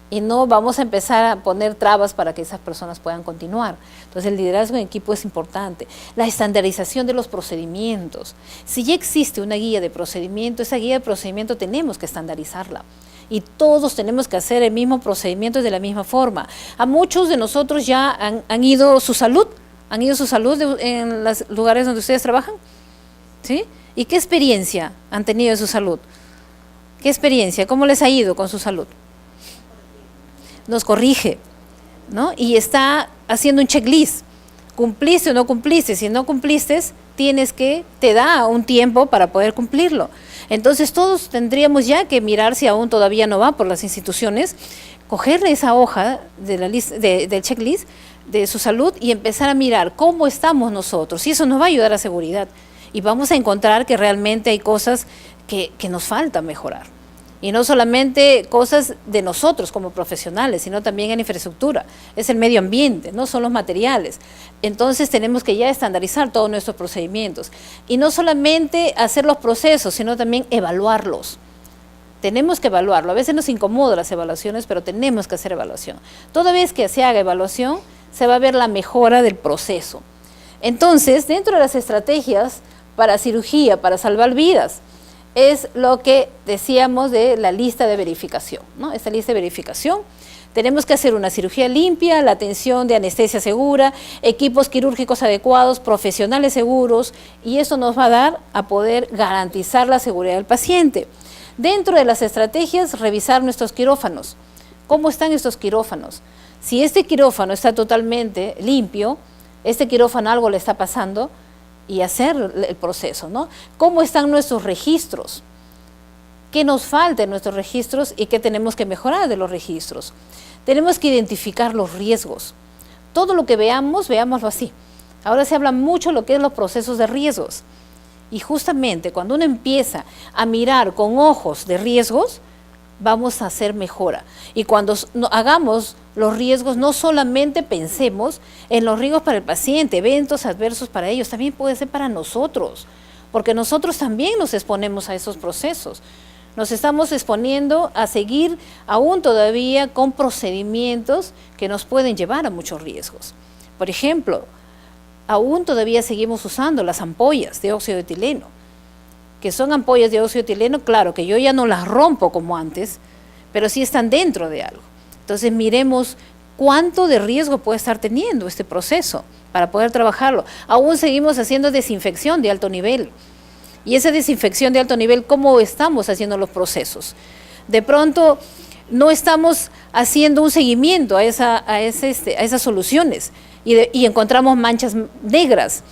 Y no vamos a empezar a poner trabas para que esas personas puedan continuar. Entonces el liderazgo en equipo es importante. La estandarización de los procedimientos. Si ya existe una guía de procedimiento, esa guía de procedimiento tenemos que estandarizarla. Y todos tenemos que hacer el mismo procedimiento de la misma forma. A muchos de nosotros ya han ido su salud. ¿Han ido su salud en los lugares donde ustedes trabajan? ¿Sí? ¿Y qué experiencia han tenido de su salud? ¿Qué experiencia? ¿Cómo les ha ido con su salud? Nos corrige, ¿no? Y está haciendo un checklist. ¿Cumpliste o no cumpliste? Si no cumpliste, te da un tiempo para poder cumplirlo. Entonces todos tendríamos ya que mirar si aún todavía no va por las instituciones, cogerle esa hoja de la lista, del checklist de su salud y empezar a mirar cómo estamos nosotros. Y eso nos va a ayudar a seguridad. Y vamos a encontrar que realmente hay cosas que nos falta mejorar. Y no solamente cosas de nosotros como profesionales, sino también en infraestructura. Es el medio ambiente, no son los materiales. Entonces tenemos que ya estandarizar todos nuestros procedimientos. Y no solamente hacer los procesos, sino también evaluarlos. Tenemos que evaluarlo. A veces nos incomoda las evaluaciones, pero tenemos que hacer evaluación. Toda vez que se haga evaluación, se va a ver la mejora del proceso. Entonces, dentro de las estrategias para cirugía, para salvar vidas, es lo que decíamos de la lista de verificación, ¿no? Esta lista de verificación, tenemos que hacer una cirugía limpia, la atención de anestesia segura, equipos quirúrgicos adecuados, profesionales seguros, y eso nos va a dar a poder garantizar la seguridad del paciente. Dentro de las estrategias, revisar nuestros quirófanos. ¿Cómo están estos quirófanos? Si este quirófano está totalmente limpio, este quirófano algo le está pasando, y hacer el proceso, ¿no? ¿Cómo están nuestros registros? ¿Qué nos falta en nuestros registros y qué tenemos que mejorar de los registros? Tenemos que identificar los riesgos. Todo lo que veamos, veámoslo así. Ahora se habla mucho de lo que es los procesos de riesgos. Y justamente cuando uno empieza a mirar con ojos de riesgos, vamos a hacer mejora. Y cuando hagamos los riesgos, no solamente pensemos en los riesgos para el paciente, eventos adversos para ellos, también puede ser para nosotros, porque nosotros también nos exponemos a esos procesos. Nos estamos exponiendo a seguir aún todavía con procedimientos que nos pueden llevar a muchos riesgos. Por ejemplo, aún todavía seguimos usando las ampollas de óxido de etileno, que son ampollas de óxido de etileno, claro que yo ya no las rompo como antes, pero sí están dentro de algo. Entonces miremos cuánto de riesgo puede estar teniendo este proceso para poder trabajarlo. Aún seguimos haciendo desinfección de alto nivel. Y esa desinfección de alto nivel, ¿cómo estamos haciendo los procesos? De pronto no estamos haciendo un seguimiento a esas soluciones y encontramos manchas negras.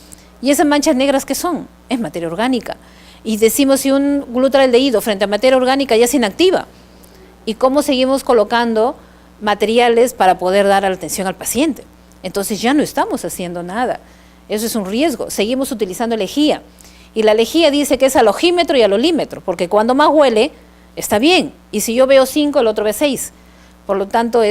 ¿Y esas manchas negras qué son? Es materia orgánica. Y decimos si un glutaraldehído frente a materia orgánica ya se inactiva. ¿Y cómo seguimos colocando materiales para poder dar atención al paciente? Entonces ya no estamos haciendo nada. Eso es un riesgo. Seguimos utilizando lejía. Y la lejía dice que es al ojímetro y al olímetro, porque cuando más huele, está bien. Y si yo veo 5, el otro ve 6. Por lo tanto,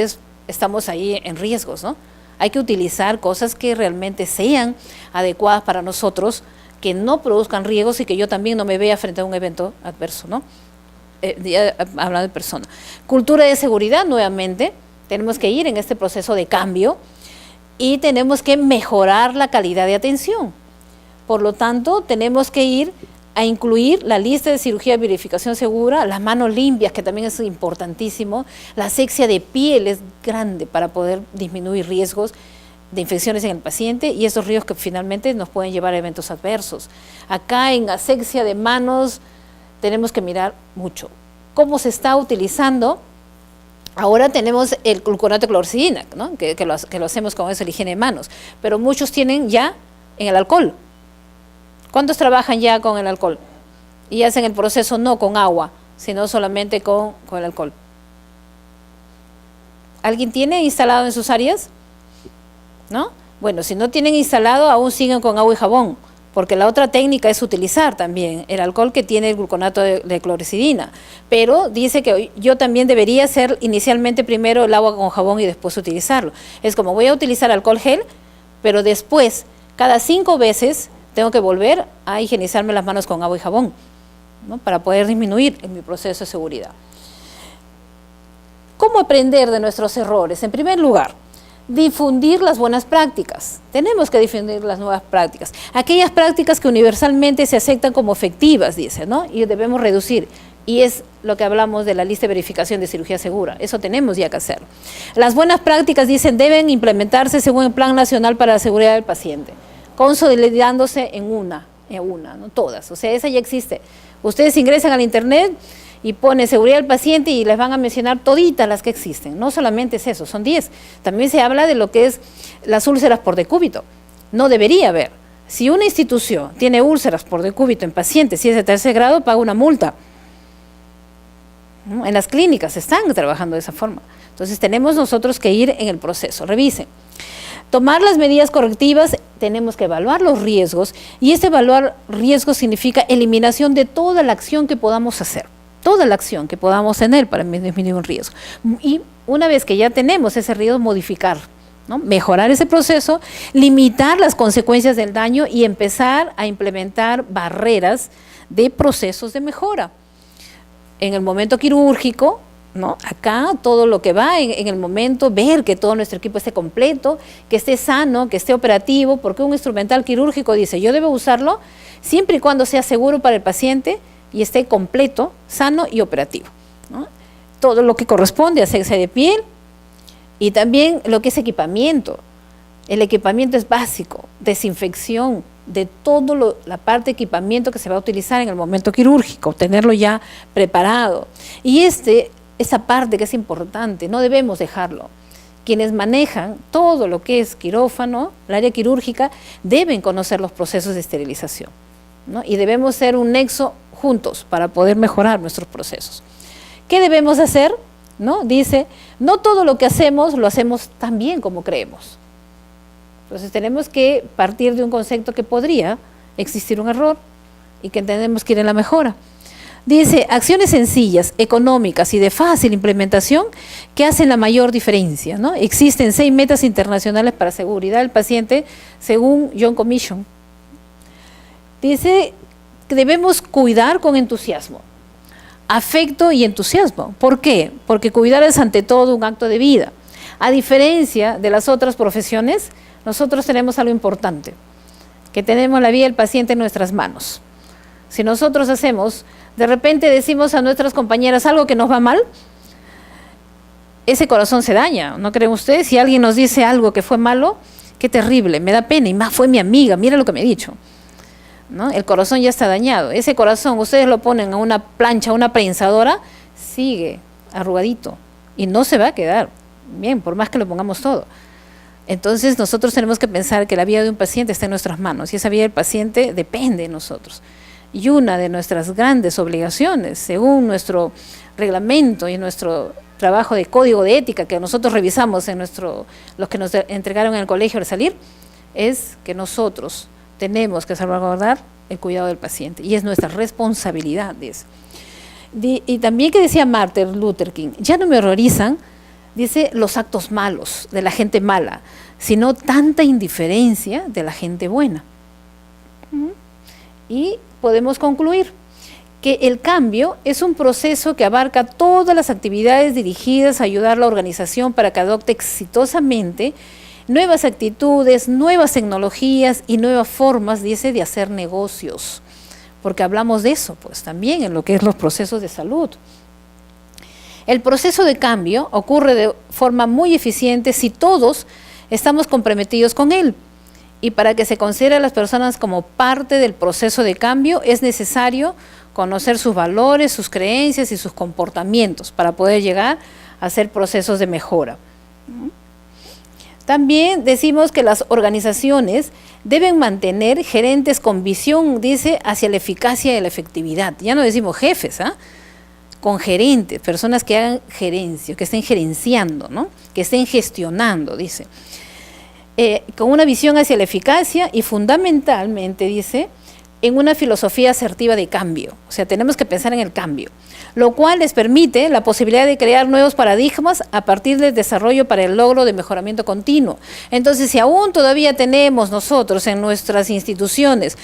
estamos ahí en riesgos, ¿no? Hay que utilizar cosas que realmente sean adecuadas para nosotros, que no produzcan riesgos y que yo también no me vea frente a un evento adverso, ¿no? Hablando de persona. Cultura de seguridad, nuevamente, tenemos que ir en este proceso de cambio y tenemos que mejorar la calidad de atención. Por lo tanto, tenemos que ir a incluir la lista de cirugía de verificación segura, las manos limpias, que también es importantísimo, la asepsia de piel es grande para poder disminuir riesgos de infecciones en el paciente y esos riesgos que finalmente nos pueden llevar a eventos adversos. Acá en asepsia de manos tenemos que mirar mucho cómo se está utilizando. Ahora tenemos el gluconato de clorexidina, ¿no? que lo hacemos con eso, la higiene de manos, pero muchos tienen ya en el alcohol. ¿Cuántos trabajan ya con el alcohol? Y hacen el proceso no con agua, sino solamente con el alcohol. ¿Alguien tiene instalado en sus áreas? ¿No? Bueno, si no tienen instalado, aún siguen con agua y jabón, porque la otra técnica es utilizar también el alcohol que tiene el gluconato de clorexidina, pero dice que yo también debería hacer inicialmente primero el agua con jabón y después utilizarlo. Es como voy a utilizar alcohol gel, pero después, cada 5 veces, tengo que volver a higienizarme las manos con agua y jabón, ¿no? Para poder disminuir en mi proceso de seguridad. ¿Cómo aprender de nuestros errores? En primer lugar, difundir las buenas prácticas. Tenemos que difundir las nuevas prácticas. Aquellas prácticas que universalmente se aceptan como efectivas, dice, ¿no? Y debemos reducir. Y es lo que hablamos de la lista de verificación de cirugía segura. Eso tenemos ya que hacerlo. Las buenas prácticas, dicen, deben implementarse según el Plan Nacional para la Seguridad del Paciente, consolidándose en una, no todas. O sea, esa ya existe. Ustedes ingresan al internet y ponen seguridad del paciente y les van a mencionar toditas las que existen. No solamente es eso, son 10. También se habla de lo que es las úlceras por decúbito. No debería haber. Si una institución tiene úlceras por decúbito en pacientes, si es de 3er grado, paga una multa. ¿No? En las clínicas están trabajando de esa forma. Entonces tenemos nosotros que ir en el proceso. Revisen. Tomar las medidas correctivas, tenemos que evaluar los riesgos, y este evaluar riesgos significa eliminación de toda la acción que podamos hacer, toda la acción que podamos tener para disminuir un riesgo. Y una vez que ya tenemos ese riesgo, modificar, ¿no? Mejorar ese proceso, limitar las consecuencias del daño y empezar a implementar barreras de procesos de mejora. En el momento quirúrgico, ¿no? Acá todo lo que va en el momento, ver que todo nuestro equipo esté completo, que esté sano, que esté operativo, porque un instrumental quirúrgico dice, yo debo usarlo siempre y cuando sea seguro para el paciente y esté completo, sano y operativo, ¿no? Todo lo que corresponde a asepsia de piel y también lo que es equipamiento. El equipamiento es básico, desinfección de todo la parte de equipamiento que se va a utilizar en el momento quirúrgico, tenerlo ya preparado. Y esa parte que es importante, no debemos dejarlo. Quienes manejan todo lo que es quirófano, el área quirúrgica, deben conocer los procesos de esterilización, ¿no? Y debemos ser un nexo juntos para poder mejorar nuestros procesos. ¿Qué debemos hacer? ¿No? Dice, no todo lo que hacemos lo hacemos tan bien como creemos. Entonces tenemos que partir de un concepto que podría existir un error y que tenemos que ir en la mejora. Dice, acciones sencillas, económicas y de fácil implementación que hacen la mayor diferencia, ¿no? Existen 6 metas internacionales para seguridad del paciente según John Commission. Dice que debemos cuidar con entusiasmo, afecto y entusiasmo. ¿Por qué? Porque cuidar es ante todo un acto de vida. A diferencia de las otras profesiones, nosotros tenemos algo importante, que tenemos la vida del paciente en nuestras manos. Si nosotros de repente decimos a nuestras compañeras algo que nos va mal, ese corazón se daña, ¿no creen ustedes? Si alguien nos dice algo que fue malo, qué terrible, me da pena, y más fue mi amiga, mira lo que me ha dicho, ¿no? El corazón ya está dañado. Ese corazón, ustedes lo ponen a una plancha, a una prensadora, sigue arrugadito y no se va a quedar bien, por más que lo pongamos todo. Entonces nosotros tenemos que pensar que la vida de un paciente está en nuestras manos y esa vida del paciente depende de nosotros. Y una de nuestras grandes obligaciones, según nuestro reglamento y nuestro trabajo de código de ética que nosotros revisamos en los que nos entregaron en el colegio al salir, es que nosotros tenemos que salvaguardar el cuidado del paciente y es nuestra responsabilidad. Y también que decía Martin Luther King, ya no me horrorizan, dice, los actos malos de la gente mala, sino tanta indiferencia de la gente buena. Y podemos concluir que el cambio es un proceso que abarca todas las actividades dirigidas a ayudar a la organización para que adopte exitosamente nuevas actitudes, nuevas tecnologías y nuevas formas, dice, de hacer negocios. Porque hablamos de eso, pues también en lo que es los procesos de salud. El proceso de cambio ocurre de forma muy eficiente si todos estamos comprometidos con él. Y para que se considere a las personas como parte del proceso de cambio, es necesario conocer sus valores, sus creencias y sus comportamientos para poder llegar a hacer procesos de mejora. También decimos que las organizaciones deben mantener gerentes con visión, dice, hacia la eficacia y la efectividad. Ya no decimos jefes, con gerentes, personas que hagan gerencia, que estén gerenciando, ¿no? Que estén gestionando, dice. Con una visión hacia la eficacia y fundamentalmente, dice, en una filosofía asertiva de cambio. O sea, tenemos que pensar en el cambio, lo cual les permite la posibilidad de crear nuevos paradigmas a partir del desarrollo para el logro de mejoramiento continuo. Entonces, si aún todavía tenemos nosotros en nuestras instituciones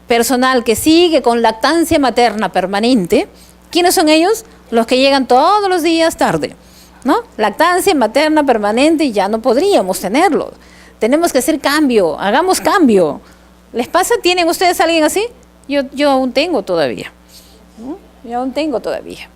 personal que sigue con lactancia materna permanente, ¿quiénes son ellos? Los que llegan todos los días tarde, ¿no? Lactancia materna permanente y ya no podríamos tenerlo. Tenemos que hacer cambio, hagamos cambio. ¿Les pasa? ¿Tienen ustedes a alguien así? Yo aún tengo todavía. Yo aún tengo todavía.